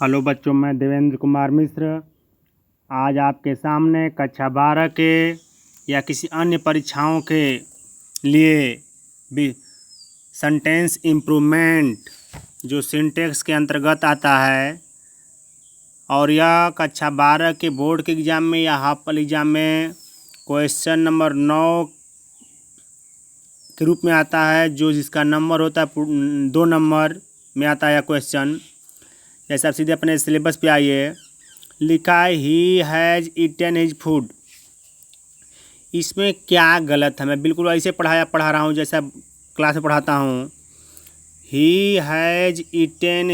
Hello बच्चों, मैं देवेंद्र कुमार मिश्र आज आपके सामने कक्षा 12 के या किसी अन्य परीक्षाओं के लिए भी सेंटेंस इम्प्रूवमेंट जो सिंटेक्स के अंतर्गत आता है और यह कक्षा 12 के बोर्ड के एग्ज़ाम में या हाफ एग्ज़ाम में क्वेश्चन नंबर 9 के रूप में आता है, जो जिसका नंबर होता है 2 नंबर में आता है क्वेश्चन। जैसे आप सीधे अपने सिलेबस पे आइए। लिखा है he has eaten his food. इसमें क्या गलत है? मैं बिल्कुल ऐसे पढ़ा रहा हूँ जैसा क्लास में पढ़ाता हूँ। He has eaten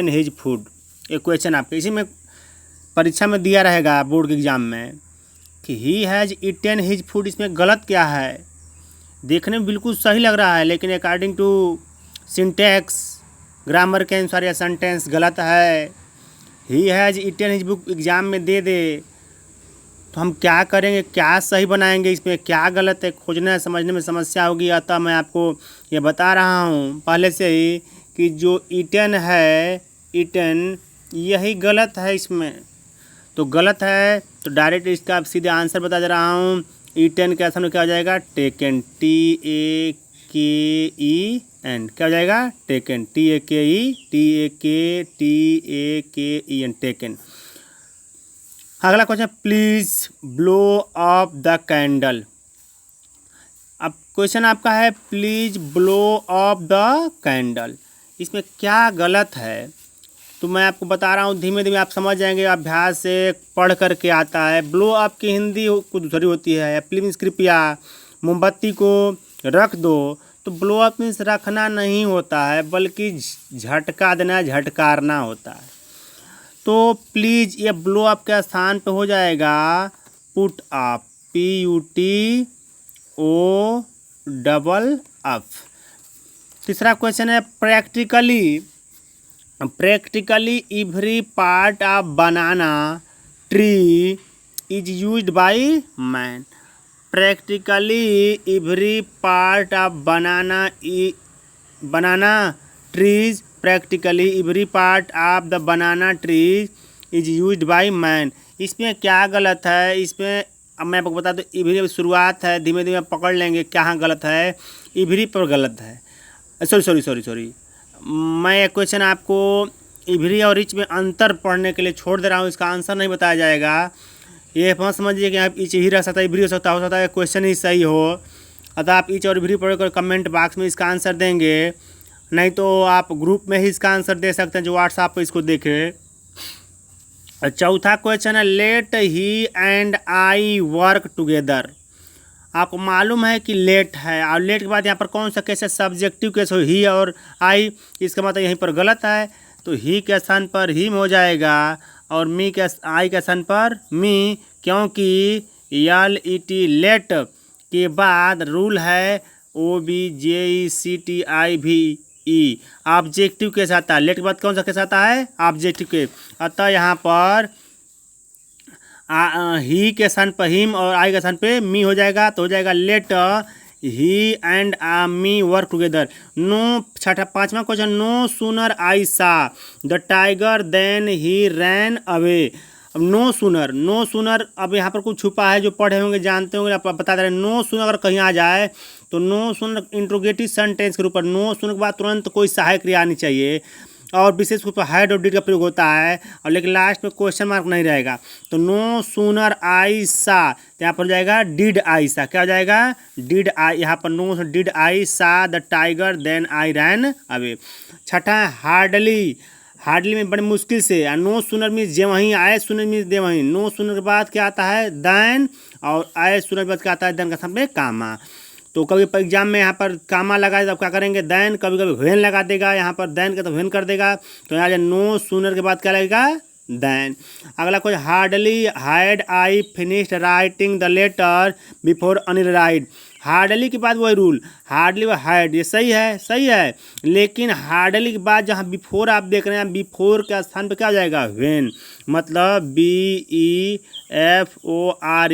his food एक क्वेश्चन आपके इसी में परीक्षा में दिया रहेगा बोर्ड के एग्ज़ाम में कि he has eaten his food. इसमें गलत क्या है? देखने में बिल्कुल सही लग रहा है, लेकिन अकॉर्डिंग टू सिंटेक्स ग्रामर के अनुसार यह सेंटेंस गलत है। He has eaten his book exam में दे दे तो हम क्या करेंगे, क्या सही बनाएंगे, इसमें क्या गलत है, खोजने समझने में समस्या होगी। अतः मैं आपको ये बता रहा हूँ पहले से ही कि जो ईटन है, ईटन यही गलत है। इसमें तो गलत है तो डायरेक्ट इसका सीधे आंसर बता दे रहा हूँ। ईटन के आंसर क्या हो जाएगा? Taken, TAKEN। क्या हो जाएगा? Taken, TAKEN, taken. अगला question, please blow up the candle. अब क्वेश्चन आपका है please blow up the candle. इसमें क्या गलत है तो मैं आपको बता रहा हूँ, धीमे धीमे आप समझ जाएंगे। अभ्यास से पढ़ करके आता है। ब्लो अप की हिंदी कुछ दूसरी होती है। प्लीज कृपया मोमबत्ती को रख दो, तो ब्लो अप मीन्स रखना नहीं होता है, बल्कि झटका देना, झटकारना होता है। तो प्लीज़ ये ब्लो अप के स्थान पे हो जाएगा पुट अप, PUTOFF। तीसरा क्वेश्चन है practically every part of banana tree is used by man. Practically every part of banana trees, practically every part of the banana trees is used by man. इसमें क्या गलत है? इसमें अब मैं आपको बता दूँ, इवरी शुरुआत है, धीमे धीमे पकड़ लेंगे कहाँ गलत है। इवरी पर गलत है। सॉरी, मैं क्वेश्चन आपको इवरी और रिच में अंतर पढ़ने के लिए छोड़ दे रहा हूँ। इसका आंसर नहीं बताया जाएगा। ये मत समझिए कि आप इच ही रह सकता है, इवरी हो सकता है क्वेश्चन ही सही हो। अतः आप इच और इवरी पढ़कर कमेंट बॉक्स में इसका आंसर देंगे, नहीं तो आप ग्रुप में ही इसका आंसर दे सकते हैं जो व्हाट्सएप पर इसको देखे। चौथा क्वेश्चन है let he and I work together. आपको मालूम है कि लेट है और लेट के बाद यहाँ पर कौन सा केस है? सब्जेक्टिव केस हो, ही और आई। इसका मतलब यहीं पर गलत है, तो ही के स्थान पर हिम हो जाएगा और आई के स्थान पर मी, क्योंकि LET लेट के बाद रूल है OBJECTIVE, ऑब्जेक्टिव केस आता है। लेट के बाद कौन सा केस आता है? Objective case. अतः यहाँ पर ही के स्थान पर हिम और आई के स्थान पे मी हो जाएगा, तो हो जाएगा let he and me work together. पांचवा question, no sooner I saw the tiger then he ran away. अब नो सूनर अब यहाँ पर कुछ छुपा है, जो पढ़े होंगे जानते होंगे, आप बता दे रहे हैं। नो सूनर अगर कहीं आ जाए तो नो सूनर इंट्रोगेटिव सेंटेंस के ऊपर नो सूनर के बाद तुरंत कोई सहायक क्रिया आनी चाहिए और विशेष रूप से हैड और डिड का प्रयोग होता है, और लेकिन लास्ट में क्वेश्चन मार्क नहीं रहेगा। तो नो सूनर आई सा, तो यहाँ पर हो जाएगा डिड आई सा। क्या हो जाएगा? Did I. यहाँ पर no did I saw the tiger then I ran away. छठा है हार्डली में बड़ी मुश्किल से। नो सूनर मीन्स जे वहीं, आए सूनर मीन्स दे वहीं। नो सूनर के बाद क्या आता है? देन, और आए सूनर के बाद क्या आता है? देन का सामने कामा। तो कभी एग्जाम में यहाँ पर कामा लगाए तो क्या करेंगे? देन। कभी कभी व्हेन लगा देगा, यहाँ पर देन का तो व्हेन कर देगा, तो यहाँ नो सूनर के बाद क्या लगेगा? देन। अगला कुछ, hardly had I finished writing the letter before Anil right. Hardly के बाद वही रूल, हार्डली व हैड, ये सही है, सही है। लेकिन हार्डली के बाद जहाँ बिफोर आप देख रहे हैं, बिफोर के स्थान पे क्या आ जाएगा, व्हेन। मतलब BEFOR,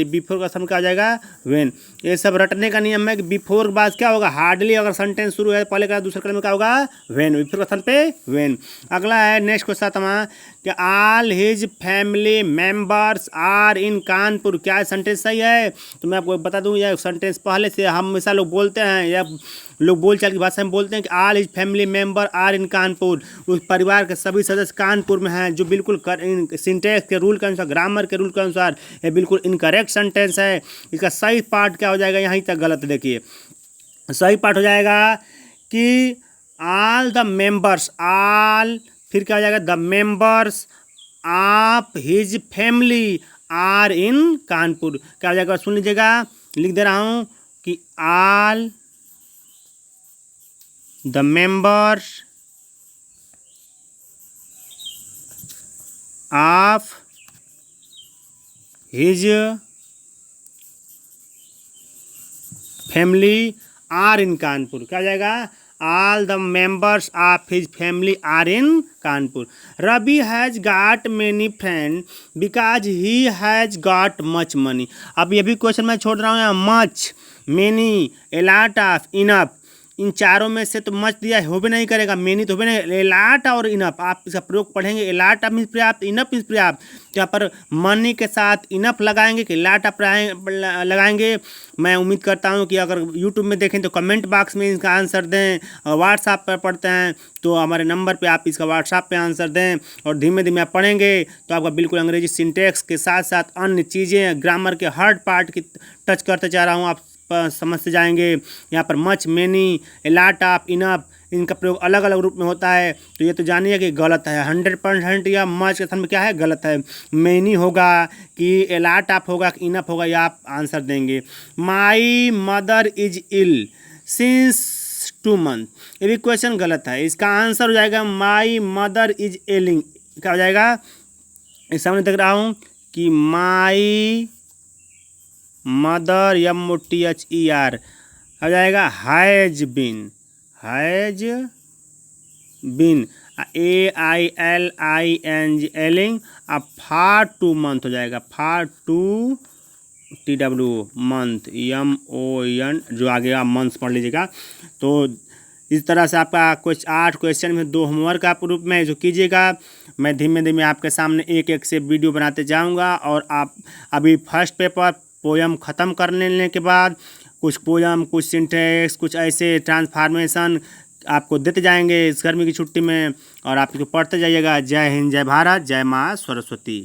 बिफोर का स्थान क्या आ जाएगा, व्हेन। ये सब रटने का नियम है कि बिफोर के बाद क्या होगा, हार्डली अगर सेंटेंस शुरू है पहले का दूसरे क्रम में क्या होगा, व्हेन, बिफोर का स्थान पे व्हेन। अगला है नेक्स्ट क्वेश्चन सातवां कि all his family members are in Kanpur, क्या सेंटेंस सही है। तो मैं आपको बता दूं, यह सेंटेंस पहले से हमेशा लोग बोलते हैं, या लोग बोलचाल की भाषा में बोलते हैं कि all his family member are in Kanpur, उस परिवार के सभी सदस्य कानपुर में हैं, जो बिल्कुल सिंटेक्स के रूल के अनुसार, ग्रामर के रूल के अनुसार ये बिल्कुल इनकरेक्ट सेंटेंस है। इसका सही पार्ट क्या हो जाएगा, यहीं तक गलत, देखिए सही पार्ट हो जाएगा कि ऑल द मेंबर्स, ऑल फिर क्या हो जाएगा, the members of his family are in Kanpur, क्या हो जाएगा, सुन लीजिएगा, लिख दे रहा हूँ कि all the members of his family are in Kanpur, क्या हो जाएगा, all the members of his family are in Kanpur. Ravi has got many friend because he has got much money. अब ये भी क्वेश्चन मैं छोड़ रहा हूँ यहाँ, much, many, a lot of, enough, इन चारों में से तो मच दिया हो भी नहीं करेगा, मेनी तो हो भी नहीं, ए लॉट और इनफ आप इसका प्रयोग पढ़ेंगे, ए लॉट ऑफ मीन्स पर्याप्त, इनफ मीन्स पर्याप्त। यहाँ पर मनी के साथ इनफ लगाएंगे कि लॉट ऑफ लगाएंगे। मैं उम्मीद करता हूँ कि अगर यूट्यूब में देखें तो कमेंट बॉक्स में इसका आंसर दें, और व्हाट्सएप पर पढ़ते हैं तो हमारे नंबर पे आप इसका व्हाट्सएप पे आंसर दें, और धीमे धीमे आप पढ़ेंगे तो आपका बिल्कुल अंग्रेजी सिंटेक्स के साथ साथ अन्य चीज़ें, ग्रामर के हर पार्ट की टच करते जा रहा हूँ, आप समझ से जाएंगे। यहाँ पर much, many, a lot of, enough, इनका प्रयोग अलग अलग रूप में होता है, तो ये तो जानिए कि गलत है 100%। या मच के स्थान में क्या है, गलत है, मेनी होगा कि ए लॉट ऑफ होगा कि इनफ होगा, या आप आंसर देंगे। My mother is ill since 2 months, ये भी क्वेश्चन गलत है, इसका आंसर हो जाएगा माई मदर इज एलिंग, क्या हो जाएगा, इस सामने देख रहा हूँ कि माई मदर, MOTHER हो जाएगा has been, has been, AILING ailing, अब फॉर 2 months हो जाएगा, फॉर 2 TW मंथ, MON, जो आगे आप मंथ्स पढ़ लीजिएगा। तो इस तरह से आपका कुछ 8 क्वेश्चन में 2 होमवर्क आप रूप में जो कीजिएगा। मैं धीमे धीमे आपके सामने एक एक से वीडियो बनाते जाऊंगा, और आप अभी फर्स्ट पेपर पोयम ख़त्म कर लेने के बाद कुछ पोयम, कुछ सिंटेक्स, कुछ ऐसे ट्रांसफॉर्मेशन आपको देते जाएंगे इस गर्मी की छुट्टी में, और आप इसको पढ़ते जाइएगा। जय हिंद, जय भारत, जय माँ सरस्वती।